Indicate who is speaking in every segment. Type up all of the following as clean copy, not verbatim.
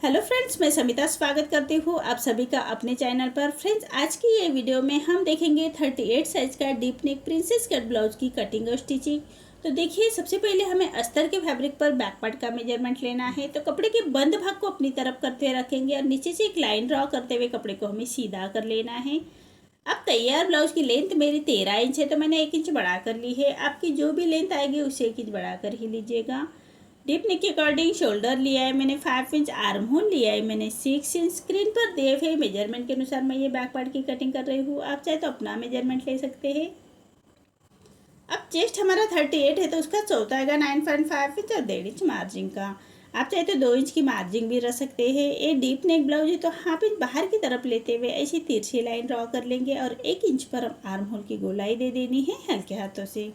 Speaker 1: Hello friends, मैं समिता स्वागत करती हूँ आप सभी का अपने चैनल पर। फ्रेंड्स, आज की ये वीडियो में हम देखेंगे 38 साइज का deep neck princess cut blouse की कटिंग और स्टिचिंग। तो देखिए, सबसे पहले हमें अस्तर के फैब्रिक पर बैक पार्ट का मेजरमेंट लेना है। तो कपड़े के बंद भाग को अपनी तरफ करते रखेंगे और नीचे से एक लाइन ड्रॉ करते हुए कपड़े को हमें सीधा कर लेना है। अब तैयार ब्लाउज की लेंथ मेरी 13 इंच है, तो मैंने 1 इंच बढ़ा कर ली है। आपकी जो भी लेंथ आएगी उससे 1 इंच बढ़ा कर ही लीजिएगा। डीप नेक के अकॉर्डिंग शोल्डर लिया है मैंने 5 इंच, आर्म होल लिया है मैंने 6 इंच। स्क्रीन पर दिए हुए मेजरमेंट के अनुसार मैं ये बैक पार्ट की कटिंग कर रही हूँ। आप चाहे तो अपना मेजरमेंट ले सकते हैं। अब चेस्ट हमारा 38 है, तो उसका चौथा आएगा 9.5 इंच और 1.5 इंच मार्जिन का। आप चाहे तो 2 इंच की मार्जिन भी रख सकते हैं। ये डीप नेक ब्लाउज है, तो हाफ इंच बाहर की तरफ लेते हुए ऐसी तिरछी लाइन ड्रॉ कर लेंगे और 1 इंच पर हम आर्म होल की गोलाई दे देनी है हल्के हाथों से।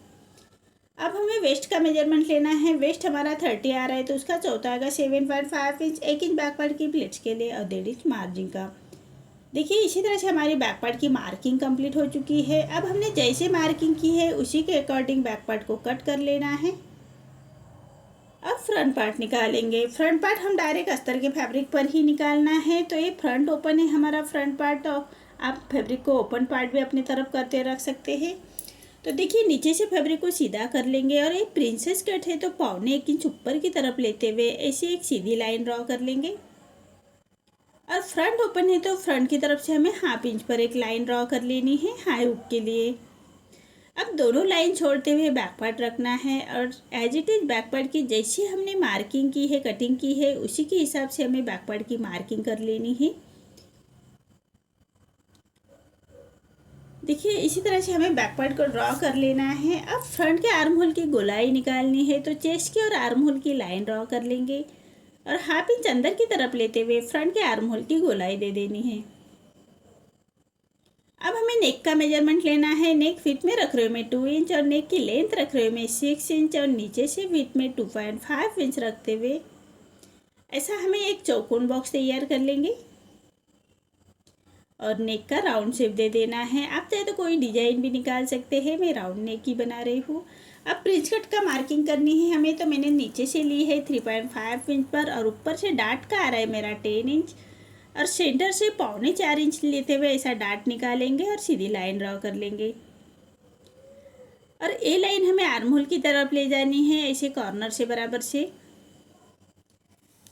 Speaker 1: अब हमें वेस्ट का मेजरमेंट लेना है। वेस्ट हमारा 30 आ रहा है, तो उसका चौथा आएगा 7.5 इंच, 1 इंच बैक पार्ट की प्लेट्स के लिए और 1.5 इंच मार्जिन का। देखिए, इसी तरह से हमारी बैक पार्ट की मार्किंग कंप्लीट हो चुकी है। अब हमने जैसे मार्किंग की है उसी के अकॉर्डिंग बैक पार्ट को कट कर लेना है। अब फ्रंट पार्ट निकालेंगे। फ्रंट पार्ट हम डायरेक्ट अस्तर के फैब्रिक पर ही निकालना है। तो ये फ्रंट ओपन है हमारा फ्रंट पार्ट, और आप फैब्रिक को ओपन पार्ट भी अपनी तरफ करते रख सकते हैं। तो देखिए, नीचे से फैब्रिक को सीधा कर लेंगे और एक प्रिंसेस कट है, तो 1.25 इंच ऊपर की तरफ लेते हुए ऐसे एक सीधी लाइन ड्रॉ कर लेंगे। और फ्रंट ओपन है, तो फ्रंट की तरफ से हमें हाफ इंच पर एक लाइन ड्रॉ कर लेनी है हाई हुक के लिए। अब दोनों लाइन छोड़ते हुए बैक पार्ट रखना है और as it is back part की जैसी हमने मार्किंग की है, कटिंग की है, उसी के हिसाब से हमें बैक पार्ट की मार्किंग कर लेनी है। देखिए, इसी तरह से हमें बैक पार्ट को ड्रॉ कर लेना है। अब फ्रंट के आर्म होल की गोलाई निकालनी है, तो चेस्ट की और आर्म होल की लाइन ड्रॉ कर लेंगे और हाफ इंच अंदर की तरफ लेते हुए फ्रंट के आर्म होल की गोलाई दे देनी है। अब हमें नेक का मेजरमेंट लेना है। नेक फिट में रख रहे हो मैं 2 इंच और नेक की लेंथ रख रहे हो मैं 6 इंच और नीचे से फिट में 2.5 इंच रखते हुए ऐसा हमें एक चौकोन बॉक्स तैयार कर लेंगे और नेक का राउंड शेप दे देना है। आप चाहे तो कोई डिजाइन भी निकाल सकते हैं, मैं राउंड नेक ही बना रही हूँ। अब प्रिंस कट का मार्किंग करनी है हमें, तो मैंने नीचे से ली है 3.5 इंच पर और ऊपर से डार्ट का आ रहा है मेरा 10 इंच और सेंटर से 3.25 इंच लेते हुए ऐसा डार्ट निकालेंगे और सीधी लाइन ड्रॉ कर लेंगे। और ये लाइन हमें आर्म होल की तरफ ले जानी है ऐसे कॉर्नर से बराबर से।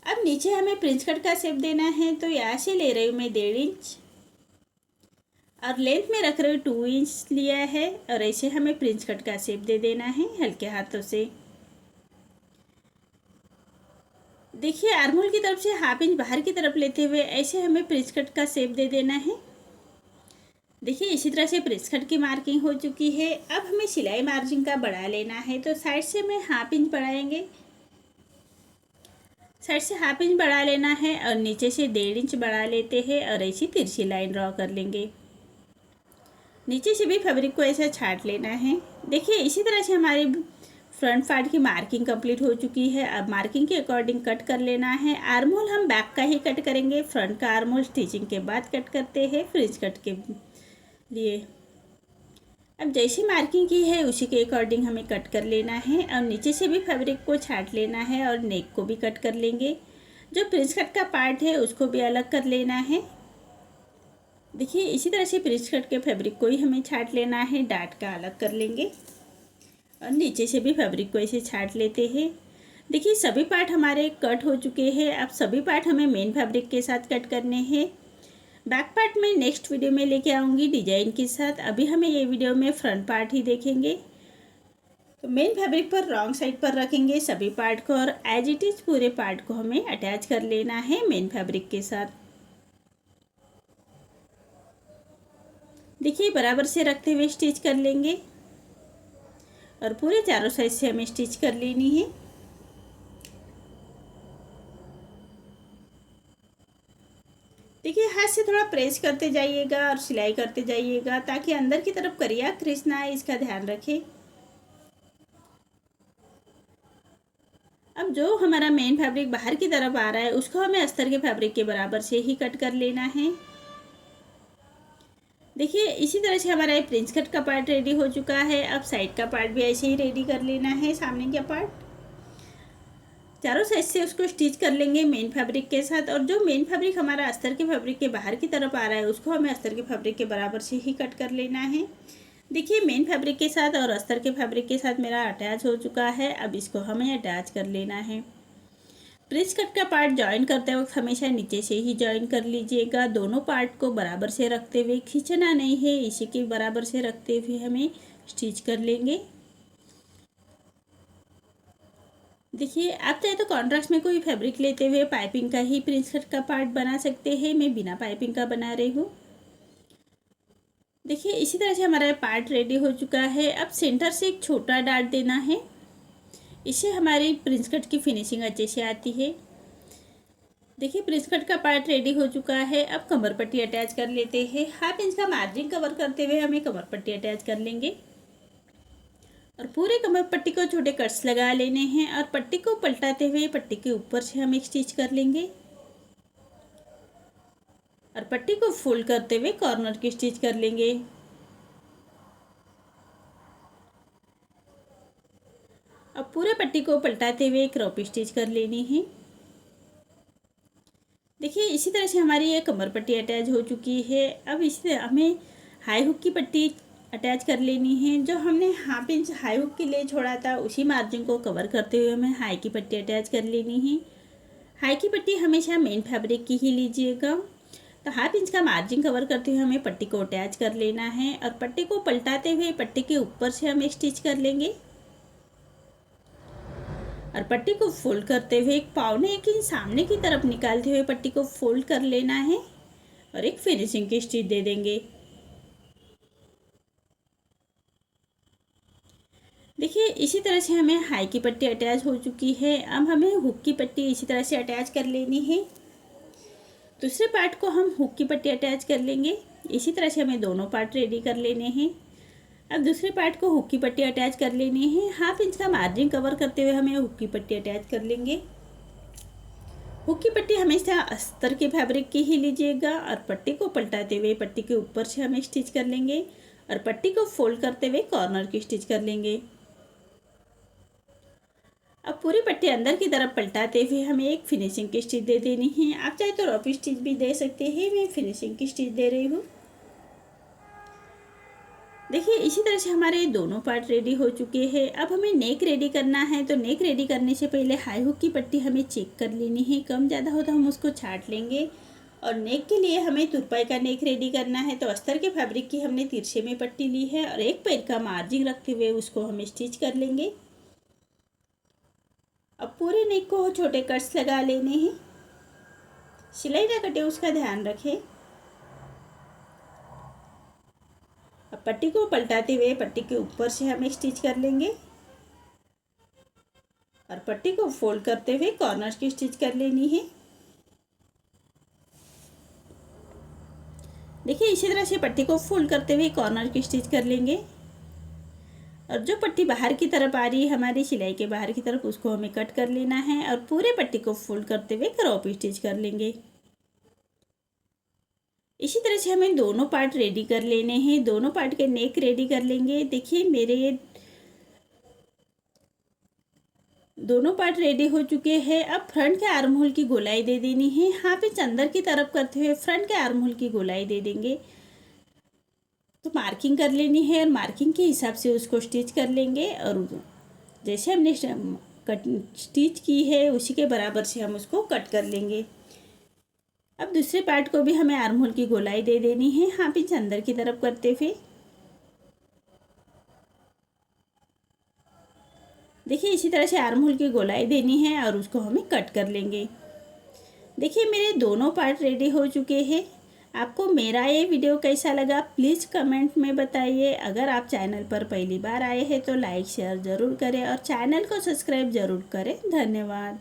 Speaker 1: अब नीचे हमें प्रिंस कट का शेप देना है, तो यहाँ से ले रही हूँ मैं 1.5 इंच और लेंथ में रख रही हूँ 2 इंच लिया है और ऐसे हमें प्रिंस कट का शेप दे देना है हल्के हाथों से। देखिए, आर्म होल की तरफ से हाफ इंच बाहर की तरफ लेते हुए ऐसे हमें प्रिंस कट का शेप दे देना है। देखिए, इसी तरह से प्रिंस कट की मार्किंग हो चुकी है। अब हमें सिलाई मार्जिन का बढ़ा लेना है, तो साइड से हमें हाफ इंच बढ़ाएंगे, साइड से हाफ इंच बढ़ा लेना है और नीचे से 1.5 इंच बढ़ा लेते हैं और ऐसी तिरछी लाइन ड्रॉ कर लेंगे। नीचे से भी फैब्रिक को ऐसा छाट लेना है। देखिए, इसी तरह से हमारी फ्रंट पार्ट की मार्किंग कंप्लीट हो चुकी है। अब मार्किंग के अकॉर्डिंग कट कर लेना है। आर्म होल हम बैक का ही कट करेंगे, फ्रंट का आर्म होल स्टिचिंग के बाद कट करते हैं फ्रिंज कट के लिए। अब जैसी मार्किंग की है उसी के अकॉर्डिंग हमें कट कर लेना है और नीचे से भी फैब्रिक को छाट लेना है और नेक को भी कट कर लेंगे। जो फ्रिंज कट का पार्ट है उसको भी अलग कर लेना है। देखिए, इसी तरह से प्रिंस कट के फैब्रिक को ही हमें छाट लेना है, डार्ट का अलग कर लेंगे और नीचे से भी फैब्रिक को ऐसे छाट लेते हैं। देखिए, सभी पार्ट हमारे कट हो चुके हैं। अब सभी पार्ट हमें मेन फैब्रिक के साथ कट करने हैं। बैक पार्ट में नेक्स्ट वीडियो में लेके आऊँगी डिजाइन के साथ। अभी हमें ये वीडियो में फ्रंट पार्ट ही देखेंगे। तो मेन फैब्रिक पर रॉन्ग साइड पर रखेंगे सभी पार्ट को और एज इट इज पूरे पार्ट को हमें अटैच कर लेना है मेन फैब्रिक के साथ। देखिए, बराबर से रखते हुए स्टिच कर लेंगे और पूरे चारों साइड से हमें स्टिच कर लेनी है। देखिए, हाथ से थोड़ा प्रेस करते जाइएगा और सिलाई करते जाइएगा ताकि अंदर की तरफ करिया क्रीज ना आए, इसका ध्यान रखें। अब जो हमारा मेन फैब्रिक बाहर की तरफ आ रहा है उसको हमें अस्तर के फैब्रिक के बराबर से ही कट कर लेना है। देखिए, इसी तरह से हमारा ये प्रिंस कट का पार्ट रेडी हो चुका है। अब साइड का पार्ट भी ऐसे ही रेडी कर लेना है, सामने का पार्ट। चारों साइड से उसको स्टिच कर लेंगे मेन फैब्रिक के साथ। और जो मेन फैब्रिक हमारा अस्तर के फैब्रिक के बाहर की तरफ आ रहा है उसको हमें अस्तर के फैब्रिक के बराबर से ही कट कर लेना है। देखिए मेन फैब्रिक के साथ और अस्तर के फैब्रिक के साथ मेरा अटैच हो चुका है। अब इसको हमें अटैच कर लेना है। प्रिंस कट का पार्ट ज्वाइन करते वक्त हमेशा नीचे से ही ज्वाइन कर लीजिएगा। दोनों पार्ट को बराबर से रखते हुए, खींचना नहीं है, इसी के बराबर से रखते हुए हमें स्टिच कर लेंगे। देखिए आप चाहे तो कॉन्ट्रास्ट में कोई फैब्रिक लेते हुए पाइपिंग का ही प्रिंस कट का पार्ट बना सकते हैं। मैं बिना पाइपिंग का बना रही हूँ। देखिए इसी तरह से हमारा पार्ट रेडी हो चुका है। अब सेंटर से एक छोटा डार्ट देना है, इससे हमारी प्रिंस कट की फिनिशिंग अच्छे से आती है। देखिए प्रिंस कट का पार्ट रेडी हो चुका है। अब कमर पट्टी अटैच कर लेते हैं। 1/2 इंच का मार्जिन कवर करते हुए हमें कमर पट्टी अटैच कर लेंगे और पूरे कमर पट्टी को छोटे कट्स लगा लेने हैं और पट्टी को पलटाते हुए पट्टी के ऊपर से हम एक स्टिच कर लेंगे और पट्टी को फोल्ड करते हुए कॉर्नर की स्टिच कर लेंगे। अब पूरे पट्टी को पलटाते हुए क्रॉप स्टिच कर लेनी है। देखिए इसी तरह से हमारी ये कमर पट्टी अटैच हो चुकी है। अब इससे हमें हाई हुक की पट्टी अटैच कर लेनी है। जो हमने 1/2 इंच हाई हुक के लिए छोड़ा था उसी मार्जिन को कवर करते हुए हमें हाई की पट्टी अटैच कर लेनी है। हाई की पट्टी हमेशा मेन फैब्रिक की ही लीजिएगा। तो 1/2 इंच का मार्जिन कवर करते हुए हमें पट्टी को अटैच कर लेना है और पट्टी को पलटाते हुए पट्टी के ऊपर से हम एक स्टिच कर लेंगे और पट्टी को फोल्ड करते हुए 1.25 इंच सामने की तरफ निकालते हुए पट्टी को फोल्ड कर लेना है और एक फिनिशिंग की स्टिच दे देंगे। देखिए इसी तरह से हमें हाई की पट्टी अटैच हो चुकी है। अब हमें हुक की पट्टी इसी तरह से अटैच कर लेनी है। दूसरे पार्ट को हम हुक की पट्टी अटैच कर लेंगे। इसी तरह से हमें दोनों पार्ट रेडी कर लेने हैं। अब दूसरे पार्ट को हुक की पट्टी अटैच कर लेनी है। 1/2 इंच का मार्जिन कवर करते हुए हमें हुक की पट्टी अटैच कर लेंगे। हुक की पट्टी हमेशा अस्तर के फैब्रिक की ही लीजिएगा और पट्टी को पलटाते हुए पट्टी के ऊपर से हमें स्टिच कर लेंगे और पट्टी को फोल्ड करते हुए कॉर्नर की स्टिच कर लेंगे। अब पूरी पट्टी अंदर की तरफ पलटाते हुए हमें एक फिनिशिंग की स्टिच दे देनी है। आप चाहे तो रफ स्टिच भी दे सकते हैं, मैं फिनिशिंग की स्टिच दे रही हूँ। देखिए इसी तरह से हमारे दोनों पार्ट रेडी हो चुके हैं। अब हमें नेक रेडी करना है। तो नेक रेडी करने से पहले हाई हुक की पट्टी हमें चेक कर लेनी है, कम ज़्यादा हो तो हम उसको छांट लेंगे। और नेक के लिए हमें तुरपाई का नेक रेडी करना है। तो अस्तर के फैब्रिक की हमने तिरछे में पट्टी ली है और एक पैर का मार्जिन रखते हुए उसको हम स्टिच कर लेंगे। अब पूरे नेक को छोटे कट्स लगा लेने हैं। सिलाई ना कटे उसका ध्यान रखें। अब पट्टी को पलटाते हुए पट्टी के ऊपर से हम स्टिच कर लेंगे और पट्टी को फोल्ड करते हुए कॉर्नर की स्टिच कर लेनी है। देखिए इसी तरह से पट्टी को फोल्ड करते हुए कॉर्नर की स्टिच कर लेंगे और जो पट्टी बाहर की तरफ आ रही है हमारी सिलाई के बाहर की तरफ, उसको हमें कट कर लेना है और पूरे पट्टी को फोल्ड करते हुए क्रॉप स्टिच कर लेंगे। इसी तरह से हमें दोनों पार्ट रेडी कर लेने हैं। दोनों पार्ट के नेक रेडी कर लेंगे। देखिए मेरे दोनों पार्ट रेडी हो चुके हैं। अब फ्रंट के आर्म होल की गोलाई दे देनी है। 1/2 इंच अंदर की तरफ करते हुए फ्रंट के आर्म होल की गोलाई दे देंगे। तो मार्किंग कर लेनी है और मार्किंग के हिसाब से उसको स्टिच कर लेंगे और जैसे हमने स्टिच की है उसी के बराबर से हम उसको कट कर लेंगे। अब दूसरे पार्ट को भी हमें आर्म होल की गोलाई दे देनी है, 1/2 इंच अंदर की तरफ करते हुए। देखिए इसी तरह से आर्म होल की गोलाई देनी है और उसको हमें कट कर लेंगे। देखिए मेरे दोनों पार्ट रेडी हो चुके हैं। आपको मेरा ये वीडियो कैसा लगा प्लीज़ कमेंट में बताइए। अगर आप चैनल पर पहली बार आए हैं तो लाइक शेयर ज़रूर करें और चैनल को सब्सक्राइब ज़रूर करें। धन्यवाद।